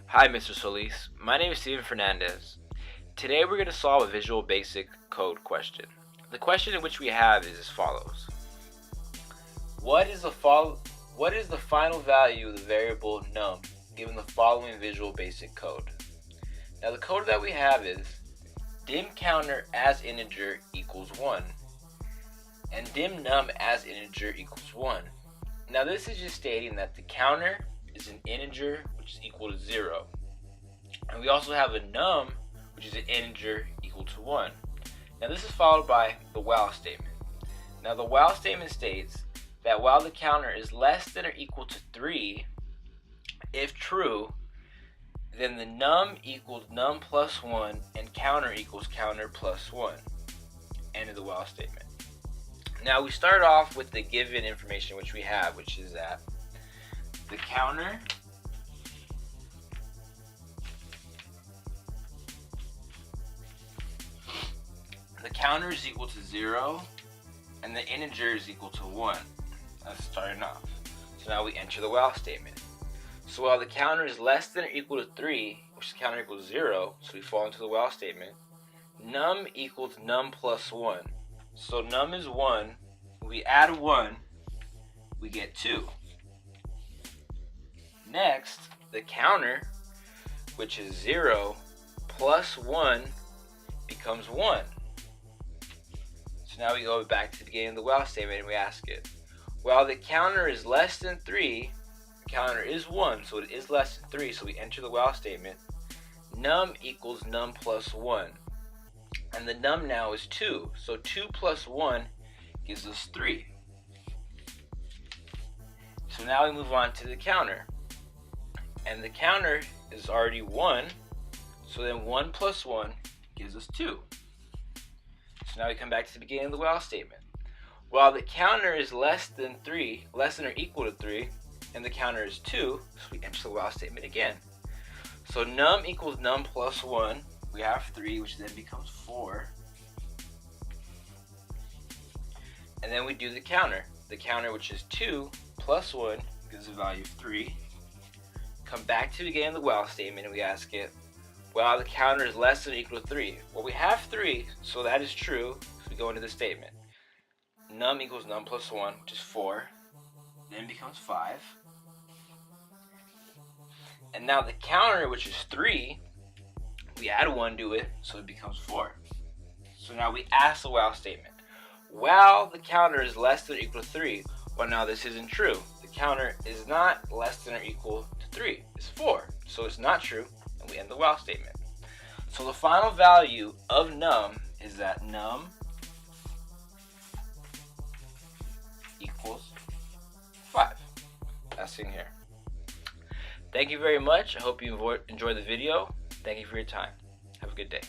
Hi, Mr. Solis. My name is Steven Fernandez. Today we're going to solve a Visual Basic code question. The question in which we have is as follows. What is the final value of the variable num given the following Visual Basic code? Now the code that we have is dim counter as integer equals 1 and dim num as integer equals 1. Now this is just stating that the counter is an integer which is equal to 0. And we also have a num which is an integer equal to 1. Now this is followed by the while statement. Now the while statement states that while the counter is less than or equal to 3, if true, then the num equals num plus 1 and counter equals counter plus 1. End of the while statement. Now we start off with the given information which we have, which is that the counter is equal to 0 and the integer is equal to 1. That's starting off. So now we enter the while statement. So while the counter is less than or equal to 3, which the counter equals 0, so we fall into the while statement, num equals num plus 1. So num is 1, we add 1, we get 2. Next, the counter, which is 0 plus 1 becomes 1. So now we go back to the beginning of the while statement and we ask it, while the counter is less than 3, the counter is 1, so it is less than 3, so we enter the while statement, num equals num plus 1. And the num now is 2, so 2 plus 1 gives us 3. So now we move on to the counter. And the counter is already 1, so then 1 plus 1 gives us 2. So now we come back to the beginning of the while statement. While the counter is less than or equal to 3, and the counter is 2, so we enter the while statement again. So num equals num plus 1, we have 3, which then becomes 4. And then we do the counter. The counter, which is 2 plus 1, gives a value of 3. Come back to the beginning of the while statement and we ask it, while the counter is less than or equal to 3. Well, we have 3, so that is true, so we go into the statement. Num equals num plus 1, which is 4, then becomes 5. And now the counter, which is 3, we add 1 to it, so it becomes 4. So now we ask the while statement. While the counter is less than or equal to 3, well now this isn't true. The counter is not less than or equal to 3, it's 4. So it's not true, and we end the while statement. So the final value of num is that num equals 5. That's in here. Thank you very much. I hope you enjoyed the video. Thank you for your time. Have a good day.